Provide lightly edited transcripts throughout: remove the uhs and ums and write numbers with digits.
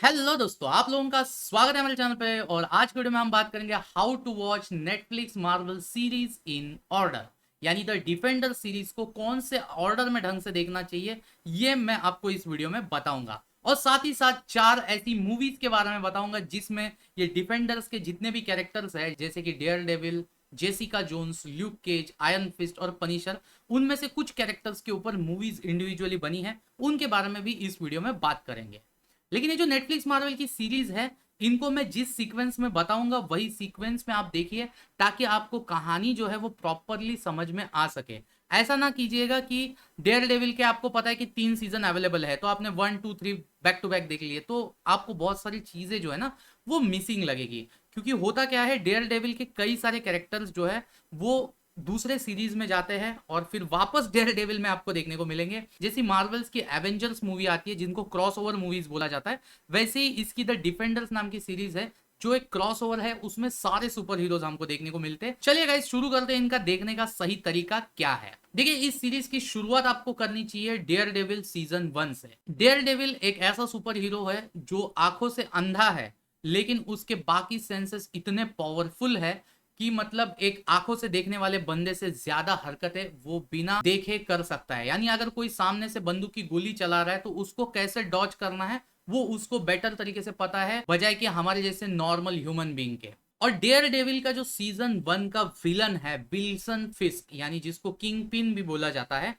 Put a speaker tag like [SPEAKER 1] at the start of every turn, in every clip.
[SPEAKER 1] Hello दोस्तों, आप लोगों का स्वागत है हमारे चैनल पे। और आज की वीडियो में हम बात करेंगे how to watch Netflix Marvel series in order, यानी द डिफेंडर सीरीज को कौन से ऑर्डर में ढंग से देखना चाहिए, ये मैं आपको इस वीडियो में बताऊंगा। और साथ ही साथ चार ऐसी मूवीज के बारे में बताऊंगा जिसमें ये डिफेंडर्स के जितने भी कैरेक्टर्स हैं, जैसे कि Daredevil, Jessica Jones, Luke Cage, Iron Fist और पनिशर, उनमें से कुछ कैरेक्टर्स के ऊपर मूवीज इंडिविजुअली बनी है, उनके बारे में भी इस वीडियो में बात करेंगे। लेकिन ये जो नेटफ्लिक्स मार्वल की सीरीज है, इनको मैं जिस सीक्वेंस में बताऊंगा वही सीक्वेंस में आप देखिए, ताकि आपको कहानी जो है वो प्रॉपरली समझ में आ सके। ऐसा ना कीजिएगा कि डेयर डेविल के आपको पता है कि 3 सीजन अवेलेबल है, तो आपने 1 2 3 बैक टू बैक देख लिए, तो आपको बहुत सारी चीजें जो है ना वो मिसिंग लगेगी। क्योंकि होता क्या है, डेयर डेविल के कई सारे कैरेक्टर्स जो है वो दूसरे सीरीज में जाते हैं और फिर वापस डेयर डेविल में आपको देखने को मिलेंगे। जैसी मार्वल्स की एवेंजर्स मूवी आती है जिनको क्रॉसओवर मूवीज बोला जाता है, वैसे ही इसकी द डिफेंडर्स नाम की सीरीज है जो एक क्रॉसओवर है, उसमें सारे सुपर हीरोज हमको देखने को मिलते हैं। चलिए गाइस, शुरू करते हैं इनका देखने का सही तरीका क्या है। देखिए, इस सीरीज की शुरुआत आपको करनी चाहिए डेयर डेविल सीजन 1 से। डेयर डेविल एक ऐसा सुपर हीरो है जो आंखों से अंधा है, लेकिन उसके बाकी सेंसेस इतने पावरफुल है कि मतलब एक आंखों से देखने वाले बंदे से ज्यादा हरकतें वो बिना देखे कर सकता है। यानी अगर कोई सामने से बंदूक की गोली चला रहा है तो उसको कैसे डॉज करना है वो उसको बेटर तरीके से पता है, बजाय कि हमारे जैसे नॉर्मल ह्यूमन बीइंग के। और डेयर डेविल का जो सीजन 1 का विलन है विल्सन फिस्क, यानी जिसको किंग पिन भी बोला जाता है,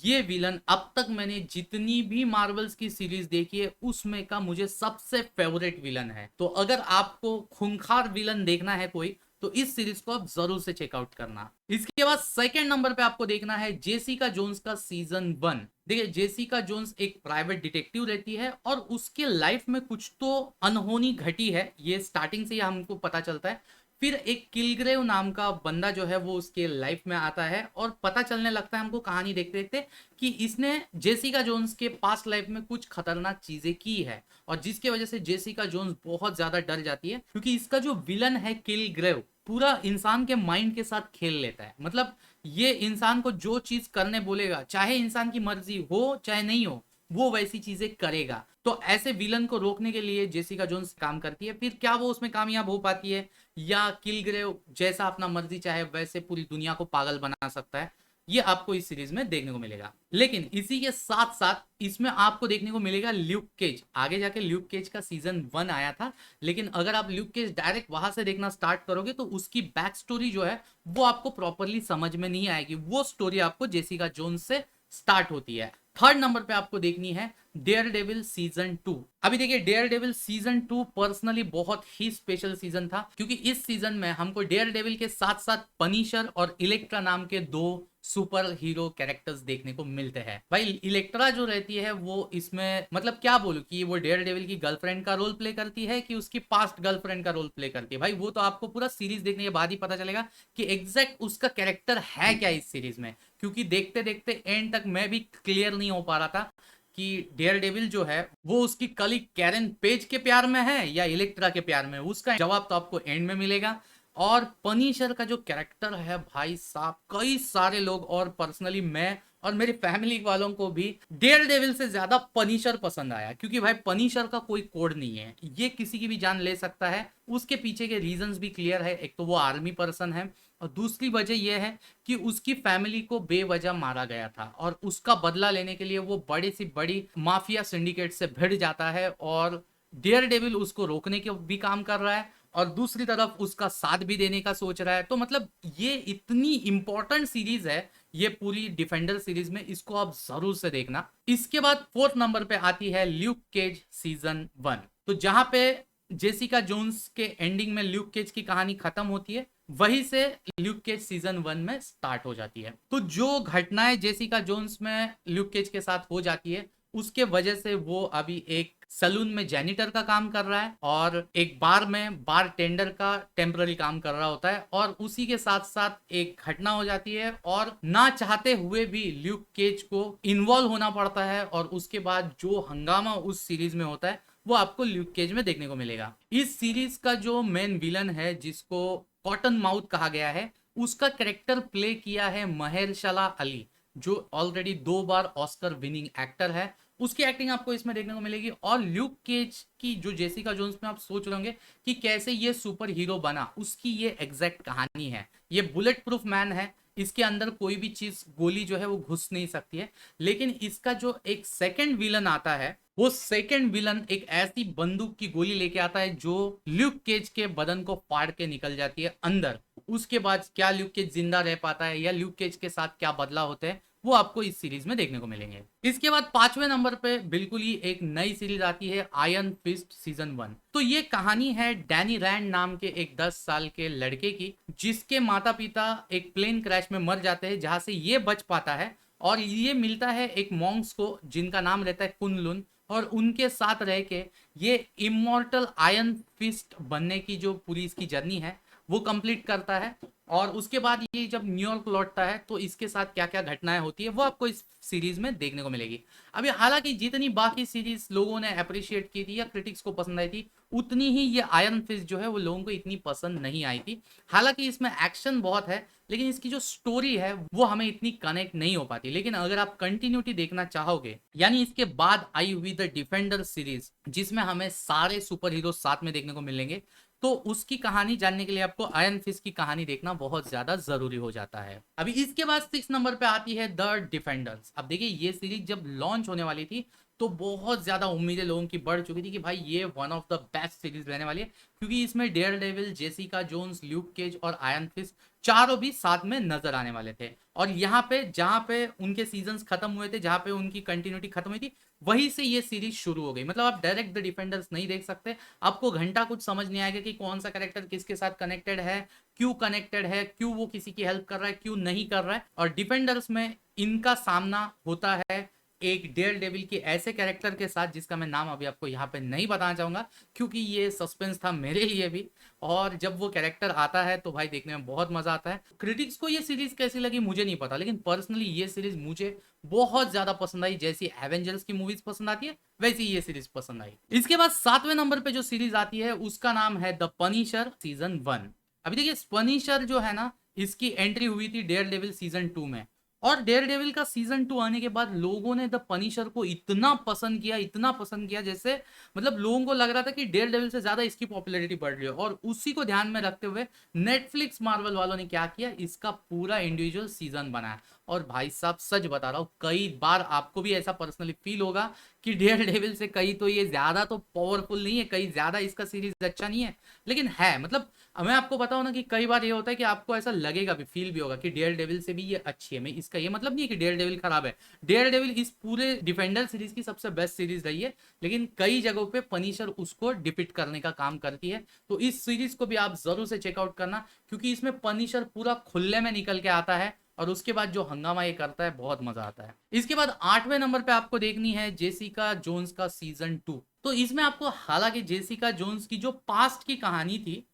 [SPEAKER 1] ये विलन अब तक मैंने जितनी भी मार्वल्स की सीरीज देखी है उसमें का मुझे सबसे फेवरेट विलन है। तो अगर आपको खूंखार विलन देखना है कोई, तो इस सीरीज को आप जरूर से चेकआउट करना। इसके बाद सेकंड नंबर पे आपको देखना है जेसिका जोन्स का सीजन 1। देखिए, जेसिका जोन्स एक प्राइवेट डिटेक्टिव रहती है और उसके लाइफ में कुछ तो अनहोनी घटी है, ये स्टार्टिंग से ही हमको पता चलता है। फिर एक किलग्रेव नाम का बंदा जो है वो उसके लाइफ में आता है और पता चलने लगता है हमको कहानी देखते देखते कि इसने जेसिका जोन्स के पास्ट लाइफ में कुछ खतरनाक चीजें की है, और जिसके वजह से जेसिका जोन्स बहुत ज्यादा डर जाती है। क्योंकि इसका जो विलन है किलग्रेव, पूरा इंसान के माइंड के साथ खेल लेता है। मतलब ये इंसान को जो चीज करने बोलेगा, चाहे इंसान की मर्जी हो चाहे नहीं हो, वो वैसी चीजें करेगा। तो ऐसे विलन को रोकने के लिए जेसिका जोन्स काम करती है। फिर क्या वो उसमें कामयाब हो पाती है, या किलग्रेव जैसा अपना मर्जी चाहे वैसे पूरी दुनिया को पागल बना सकता है, ये आपको इस सीरीज में देखने को मिलेगा। लेकिन इसी के साथ साथ इसमें आपको देखने को मिलेगा ल्यूक केज। आगे जाके ल्यूक केज का सीजन 1 आया था, लेकिन अगर आप ल्यूक केज डायरेक्ट वहां से देखना स्टार्ट करोगे तो उसकी बैक स्टोरी जो है वो आपको प्रॉपरली समझ में नहीं आएगी। वो स्टोरी आपको जेसिका जोन्स से स्टार्ट होती है। थर्ड नंबर पे आपको देखनी है डेयर डेविल सीजन 2। अभी देखिए, डेयर डेविल सीजन 2 पर्सनली बहुत ही स्पेशल सीजन था, क्योंकि इस सीजन में हमको डेयर डेविल के साथ साथ पनिशर और इलेक्ट्रा नाम के दो सुपर हीरो कैरेक्टर्स देखने को मिलते हैं। भाई, इलेक्ट्रा जो रहती है वो इसमें मतलब क्या बोलूं कि वो डेयर डेविल की गर्लफ्रेंड का रोल प्ले करती है कि उसकी पास्ट गर्लफ्रेंड का रोल प्ले करती है, भाई वो तो आपको पूरा सीरीज देखने के बाद ही पता चलेगा कि एग्जैक्ट उसका कैरेक्टर है क्या इस सीरीज में। क्योंकि देखते देखते एंड तक मैं भी क्लियर नहीं हो पा रहा था कि डेयर डेविल जो है वो उसकी कलीग कैरन पेज के प्यार में है या इलेक्ट्रा के प्यार में। उसका जवाब तो आपको एंड में मिलेगा। और पनिशर का जो कैरेक्टर है भाई साहब, कई सारे लोग और पर्सनली मैं और मेरी फैमिली वालों को भी डेयर डेविल से ज्यादा पनिशर पसंद आया। क्योंकि भाई पनिशर का कोई कोड नहीं है, ये किसी की भी जान ले सकता है। उसके पीछे के रीजंस भी क्लियर है। एक तो वो आर्मी पर्सन है, और दूसरी वजह यह है कि उसकी फैमिली को बेवजह मारा गया था, और उसका बदला लेने के लिए वो बड़ी सी बड़ी माफिया सिंडिकेट से भिड़ जाता है, और डेयर डेविल उसको रोकने के भी काम कर रहा है और दूसरी तरफ उसका साथ भी देने का सोच रहा है। तो मतलब ये इतनी इंपॉर्टेंट सीरीज है ये पूरी डिफेंडर सीरीज में, इसको आप जरूर से देखना। इसके बाद फोर्थ नंबर पे आती है ल्यूक केज सीजन 1। तो जहां पे जेसिका जोन्स के एंडिंग में ल्यूक केज की कहानी खत्म होती है, वहीं से ल्यूक केज सीजन 1 में स्टार्ट हो जाती है। तो जो घटनाएं जेसिका जोन्स में ल्यूक केज के साथ हो जाती है, उसके वजह से वो अभी एक सलून में जैनिटर का काम कर रहा है और एक बार में बार टेंडर का टेम्पररी काम कर रहा होता है। और उसी के साथ साथ एक घटना हो जाती है और ना चाहते हुए भी ल्यूक केज को इन्वॉल्व होना पड़ता है, और उसके बाद जो हंगामा उस सीरीज में होता है वो आपको ल्यूक केज में देखने को मिलेगा। इस सीरीज का जो मेन विलन है जिसको कॉटन माउथ कहा गया है, उसका कैरेक्टर प्ले किया है महेरशाला अली, जो ऑलरेडी 2 बार ऑस्कर विनिंग एक्टर है। उसकी एक्टिंग आपको इसमें देखने को मिलेगी। और ल्यूक केज की जो जेसिका जोन्स में आप सोच रहे होंगे कि कैसे ये सुपर हीरो बना, उसकी ये एग्जैक्ट कहानी है। ये बुलेट प्रूफ मैन है, इसके अंदर कोई भी चीज, गोली जो है वो घुस नहीं सकती है। लेकिन इसका जो एक सेकंड विलन आता है, वो सेकंड विलन एक ऐसी बंदूक की गोली लेके आता है जो ल्यूक केज के बदन को फाड़ के निकल जाती है अंदर। उसके बाद क्या ल्यूक केज जिंदा रह पाता है या ल्यूक केज के साथ क्या बदला होते हैं, वो आपको इस सीरीज में देखने को मिलेंगे। इसके बाद 5वें नंबर पे बिल्कुल ही एक नई सीरीज आती है, आयरन फिस्ट सीजन 1। तो ये कहानी है डैनी रैंड नाम के एक 10 साल के लड़के की, जिसके माता पिता एक प्लेन क्रैश में मर जाते हैं, जहां से ये बच पाता है और ये मिलता है एक मॉन्क्स को जिनका नाम रहता है कुनलुन, और उनके साथ रह के ये इमॉर्टल आयरन फिस्ट बनने की जो पूरी इसकी जर्नी है वो कंप्लीट करता है। और उसके बाद ये जब न्यूयॉर्क लौटता है तो इसके साथ क्या क्या घटनाएं होती है वो आपको इस सीरीज में देखने को मिलेगी। अभी हालांकि जितनी बाकी सीरीज लोगों ने अप्रिशिएट की थी या क्रिटिक्स को पसंद आई थी, उतनी ही ये आयरन फिस्ट जो है वो लोगों को इतनी पसंद नहीं आई थी। हालांकि इसमें एक्शन बहुत है, लेकिन इसकी जो स्टोरी है वो हमें इतनी कनेक्ट नहीं हो पाती। लेकिन अगर आप कंटिन्यूटी देखना चाहोगे, यानी इसके बाद आई हुई द डिफेंडर सीरीज जिसमें हमें सारे सुपर हीरो साथ में देखने को मिलेंगे, तो उसकी कहानी जानने के लिए आपको आयरन फिस्ट की कहानी देखना बहुत ज्यादा जरूरी हो जाता है। अभी इसके बाद 6 नंबर पे आती है द डिफेंडर्स। अब देखिए ये सीरीज जब लॉन्च होने वाली थी तो बहुत ज्यादा उम्मीदें लोगों की बढ़ चुकी थी कि भाई ये one of the best series रहने वाली है, क्योंकि इसमें Daredevil, Jessica Jones, Luke Cage और आयरन फिस्ट चारों भी साथ में नजर आने वाले थे। और यहाँ पे जहाँ पे उनके सीजन्स खत्म हुए थे, जहाँ पे उनकी कंटिन्यूटी खत्म हुई थी, वहीं से ये सीरीज शुरू हो गई। मतलब आप डायरेक्ट द डिफेंडर्स नहीं देख सकते, आपको घंटा कुछ समझ नहीं आएगा कि कौन सा कैरेक्टर किसके साथ कनेक्टेड है, क्यों कनेक्टेड है, क्यों वो किसी की हेल्प कर रहा है, क्यों नहीं कर रहा है। और डिफेंडर्स में इनका सामना होता है एक डेयर डेविल के ऐसे कैरेक्टर के साथ जिसका मैं नाम अभी आपको यहाँ पे नहीं बताना चाहूंगा, क्योंकि ये सस्पेंस था मेरे लिए भी। और जब वो कैरेक्टर आता है तो भाई देखने में बहुत मजा आता है। क्रिटिक्स को ये सीरीज कैसी लगी मुझे नहीं पता, लेकिन पर्सनली ये सीरीज मुझे बहुत ज्यादा पसंद आई। जैसी एवेंजर्स की मूवीज पसंद आती है वैसी ये सीरीज पसंद आई। इसके बाद 7वें नंबर पे जो सीरीज आती है उसका नाम है द पनिशर सीजन 1। अभी देखिए पनिशर जो है ना, इसकी एंट्री हुई थी डेयर डेविल सीजन 2 में, और डेयर डेविल का सीजन 2 आने के बाद लोगों ने द पनिशर को इतना पसंद किया, इतना पसंद किया, जैसे मतलब लोगों को लग रहा था कि डेयर डेविल से ज्यादा इसकी पॉपुलैरिटी बढ़ रही है। और उसी को ध्यान में रखते हुए नेटफ्लिक्स मार्वल वालों ने क्या किया, इसका पूरा इंडिविजुअल सीजन बनाया। और भाई साहब सच बता रहा हूँ, कई बार आपको भी ऐसा पर्सनली फील होगा कि डेयर डेविल से कहीं तो ये ज्यादा तो पावरफुल नहीं है, कहीं ज्यादा इसका सीरीज अच्छा नहीं है, लेकिन है। मतलब मैं आपको बताऊं ना कि कई बार ये होता है कि आपको ऐसा लगेगा भी, फील भी होगा कि डेयर डेविल से भी ये अच्छी है। मैं इसका ये मतलब नहीं है कि डेयर डेविल खराब है, डेयर डेविल इस पूरे डिफेंडर सीरीज की सबसे बेस्ट सीरीज रही है, लेकिन कई जगहों पे पनिशर उसको डिफीट करने का काम करती है। तो इस सीरीज को भी आप जरूर से चेकआउट करना, क्योंकि इसमें पनिशर पूरा खुले में निकल के आता है और उसके बाद जो हंगामा ये करता है बहुत मजा आता है। इसके बाद 8वें नंबर पे आपको देखनी है जेसिका जोन्स का सीजन 2। तो इसमें आपको, हालांकि जेसिका जोन्स की जो पास्ट की कहानी थी,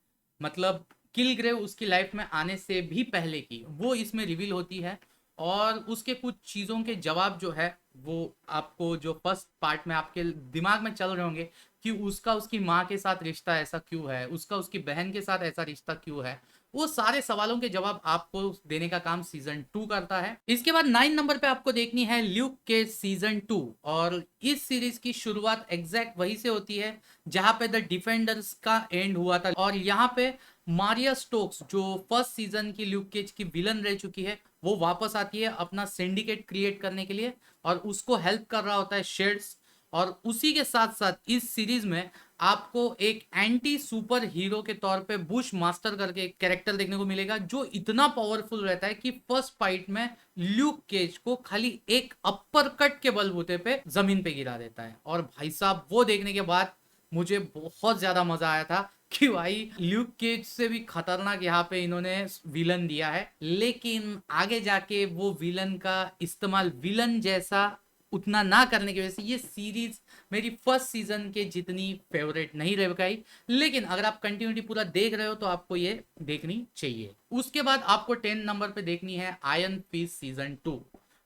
[SPEAKER 1] मतलब किलग्रेव उसकी लाइफ में आने से भी पहले की, वो इसमें रिवील होती है। और उसके कुछ चीजों के जवाब जो है वो आपको जो फर्स्ट पार्ट में आपके दिमाग में चल रहे होंगे कि उसका उसकी माँ के साथ रिश्ता ऐसा क्यों है, उसका उसकी बहन के साथ ऐसा रिश्ता क्यों है, वो सारे सवालों के जवाब आपको देने का काम सीजन 2 करता है। इसके बाद 9 नंबर पे आपको देखनी है ल्यूक के सीजन 2। और इस सीरीज की शुरुआत एग्जैक्ट वहीं से होती है जहां पे द डिफेंडर्स का एंड हुआ था। और यहाँ पे मारिया स्टोक्स जो फर्स्ट सीजन की ल्यूक केज की विलन रह चुकी है, वो वापस आती है अपना सिंडिकेट क्रिएट करने के लिए, और उसको हेल्प कर रहा होता है शेड्स। और उसी के साथ साथ इस सीरीज में आपको एक एंटी सुपर हीरो के तौर पे बुश मास्टर करके एक कैरेक्टर देखने को मिलेगा, जो इतना पावरफुल रहता है कि फर्स्ट फाइट में ल्यूक केज को खाली एक अपर कट के बलबूते पे जमीन पे गिरा देता है। और भाई साहब वो देखने के बाद मुझे बहुत ज्यादा मजा आया था कि भाई ल्यूक केज से भी खतरनाक यहाँ पे इन्होंने विलन दिया है। लेकिन आगे जाके वो विलन का इस्तेमाल विलन जैसा उतना ना करने की वजह से ये सीरीज मेरी फर्स्ट सीजन के जितनी फेवरेट नहीं रह पाई। लेकिन अगर आप कंटिन्यूटी पूरा देख रहे हो तो आपको ये देखनी चाहिए। उसके बाद आपको 10 नंबर पे देखनी है आयरन फिस्ट सीजन 2।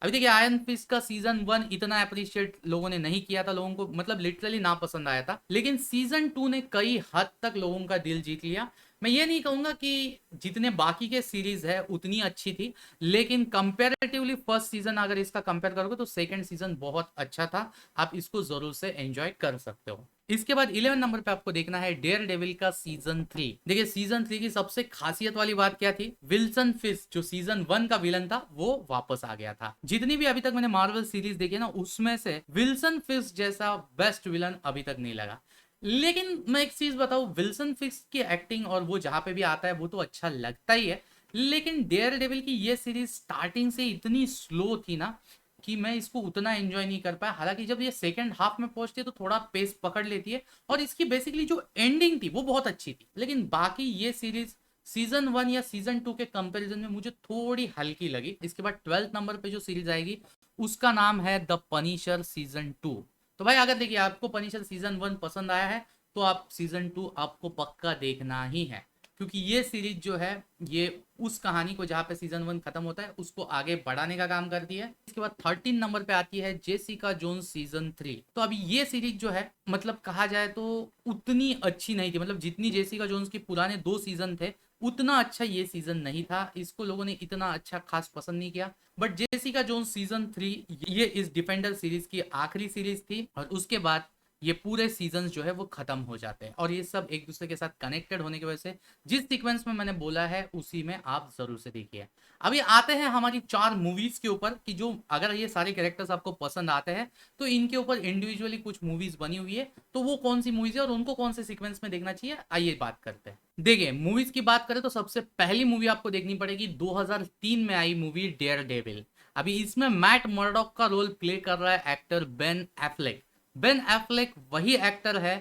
[SPEAKER 1] अभी देखिए आयरन फिस्ट का सीजन 1 इतना अप्रिशिएट लोगों ने नहीं किया था, लोगों को मतलब लिटरली ना पसंद आया था। लेकिन सीजन 2 ने कई हद तक लोगों का दिल जीत लिया। मैं ये नहीं कहूंगा कि जितने बाकी के सीरीज है उतनी अच्छी थी, लेकिन कंपैरेटिवली फर्स्ट सीजन अगर इसका कंपेयर करोगे तो सेकंड सीजन बहुत अच्छा था। आप इसको जरूर से एंजॉय कर सकते हो। इसके बाद 11 नंबर पे आपको देखना है डेयर डेविल का सीजन 3। देखिए सीजन 3 की सबसे खासियत वाली बात क्या थी, विल्सन फिस्क जो सीजन 1 का विलन था वो वापस आ गया था। जितनी भी अभी तक मैंने मार्वल सीरीज देखी है ना, उसमें से विल्सन फिस्क जैसा बेस्ट विलन अभी तक नहीं लगा। लेकिन मैं एक चीज बताऊं, विल्सन फिस्क की एक्टिंग और वो जहां पे भी आता है वो तो अच्छा लगता ही है, लेकिन डेयर डेविल की ये सीरीज स्टार्टिंग से इतनी स्लो थी ना कि मैं इसको उतना एंजॉय नहीं कर पाया। हालांकि जब ये सेकंड हाफ में पहुंचती है तो थोड़ा पेस पकड़ लेती है, और इसकी बेसिकली जो एंडिंग थी वो बहुत अच्छी थी, लेकिन बाकी ये सीरीज सीजन 1 या सीजन 2 के कंपैरिजन में मुझे थोड़ी हल्की लगी। इसके बाद 12th नंबर पे जो सीरीज आएगी उसका नाम है द पनिशर सीजन 2। तो भाई अगर देखिए आपको पनिशर सीजन 1 पसंद आया है तो आप सीजन 2 आपको पक्का देखना ही है, क्योंकि ये सीरीज जो है ये उस कहानी को जहां पे सीजन 1 खत्म होता है उसको आगे बढ़ाने का काम करती है। इसके बाद 13 नंबर पे आती है जेसिका जोन्स सीजन 3। तो अभी ये सीरीज जो है मतलब कहा जाए तो उतनी अच्छी नहीं थी, मतलब जितनी जेसिका जोन्स के पुराने 2 सीजन थे उतना अच्छा ये सीजन नहीं था। इसको लोगों ने इतना अच्छा खास पसंद नहीं किया। बट जेसिका जोन्स सीजन 3 ये इस डिफेंडर सीरीज की आखिरी सीरीज थी, और उसके बाद ये पूरे सीजन जो है वो खत्म हो जाते हैं, और ये सब एक दूसरे के साथ कनेक्टेड होने की वजह से जिस सीक्वेंस में मैंने बोला है उसी में आप जरूर से देखिए। अभी आते हैं हमारी 4 मूवीज के ऊपर कि जो अगर ये सारे कैरेक्टर्स आपको पसंद आते हैं तो इनके ऊपर इंडिविजुअली कुछ मूवीज बनी हुई है, तो वो कौन सी मूवीज है और उनको कौन से सीक्वेंस में देखना चाहिए, आइए बात करते हैं। देखिए मूवीज की बात करें तो सबसे पहली मूवी आपको देखनी पड़ेगी 2003 में आई मूवी डेयर डेविल। अभी इसमें मैट मर्डॉक का रोल प्ले कर रहा है actor Ben Affleck. Ben Affleck वही एक्टर है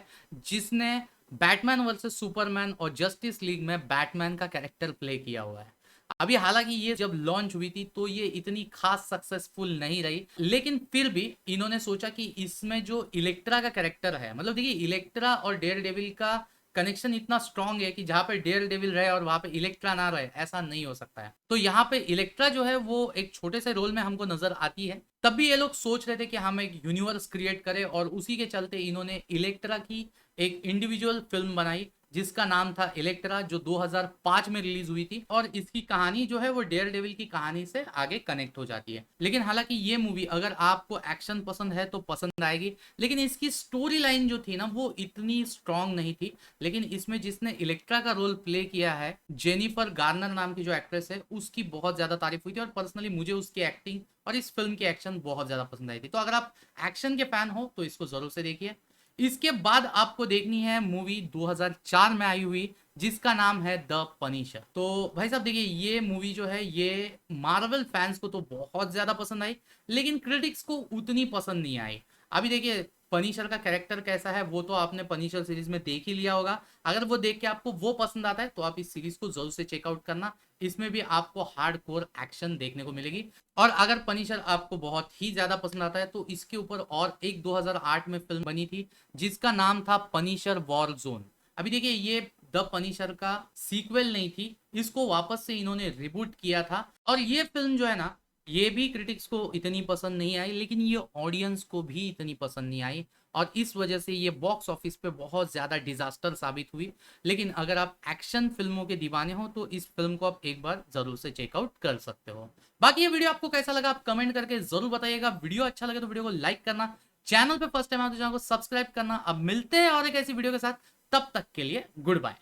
[SPEAKER 1] जिसने बैटमैन वर्सेस सुपरमैन और जस्टिस लीग में बैटमैन का कैरेक्टर प्ले किया हुआ है। अभी हालांकि ये जब लॉन्च हुई थी तो ये इतनी खास सक्सेसफुल नहीं रही, लेकिन फिर भी इन्होंने सोचा कि इसमें जो इलेक्ट्रा का कैरेक्टर है, मतलब देखिए इलेक्ट्रा और डेयर डेविल का कनेक्शन इतना स्ट्रांग है कि जहां पे डेयर डेविल रहे और वहां पे इलेक्ट्रा ना रहे ऐसा नहीं हो सकता है। तो यहाँ पे इलेक्ट्रा जो है वो एक छोटे से रोल में हमको नजर आती है। तब भी ये लोग सोच रहे थे कि हम एक यूनिवर्स क्रिएट करें, और उसी के चलते इन्होंने इलेक्ट्रा की एक इंडिविजुअल फिल्म बनाई जिसका नाम था इलेक्ट्रा, जो 2005 में रिलीज हुई थी, और इसकी कहानी जो है वो डेयर डेविल की कहानी से आगे कनेक्ट हो जाती है। लेकिन हालांकि ये मूवी अगर आपको एक्शन पसंद है तो पसंद आएगी, लेकिन इसकी स्टोरी लाइन जो थी ना वो इतनी स्ट्रांग नहीं थी। लेकिन इसमें जिसने इलेक्ट्रा का रोल प्ले किया है, जेनिफर गार्नर नाम की जो एक्ट्रेस है, उसकी बहुत ज्यादा तारीफ हुई थी, और पर्सनली मुझे उसकी एक्टिंग और इस फिल्म की एक्शन बहुत ज्यादा पसंद आई थी। तो अगर आप एक्शन के फैन हो तो इसको जरूर से देखिए। इसके बाद आपको देखनी है मूवी 2004 में आई हुई जिसका नाम है द पनिशर। तो भाई साहब देखिए ये मूवी जो है ये मार्वल फैंस को तो बहुत ज्यादा पसंद आई, लेकिन क्रिटिक्स को उतनी पसंद नहीं आई। अभी देखिए पनिशर का कैरेक्टर कैसा है वो तो आपने पनिशर सीरीज में देख ही लिया होगा। अगर वो देख के आपको वो पसंद आता है तो आप इस सीरीज को जरूर से चेकआउट करना। इसमें भी आपको हार्डकोर एक्शन देखने को मिलेगी। और अगर पनिशर आपको बहुत ही ज्यादा पसंद आता है तो इसके ऊपर और एक 2008 में फिल्म बनी थी जिसका नाम था पनिशर वॉर जोन। अभी देखिए ये द पनिशर का सीक्वल नहीं थी, इसको वापस से इन्होंने रिबूट किया था, और ये फिल्म जो है ना ये भी क्रिटिक्स को इतनी पसंद नहीं आई, लेकिन ये ऑडियंस को भी इतनी पसंद नहीं आई, और इस वजह से ये बॉक्स ऑफिस पे बहुत ज्यादा डिजास्टर साबित हुई। लेकिन अगर आप एक्शन फिल्मों के दीवाने हो तो इस फिल्म को आप एक बार जरूर से चेकआउट कर सकते हो। बाकी ये वीडियो आपको कैसा लगा आप कमेंट करके जरूर बताइएगा। वीडियो अच्छा लगे तो वीडियो को लाइक करना, चैनल पे फर्स्ट टाइम आए तो चैनल को सब्सक्राइब करना। अब मिलते हैं और एक ऐसी वीडियो के साथ, तब तक के लिए गुड बाय।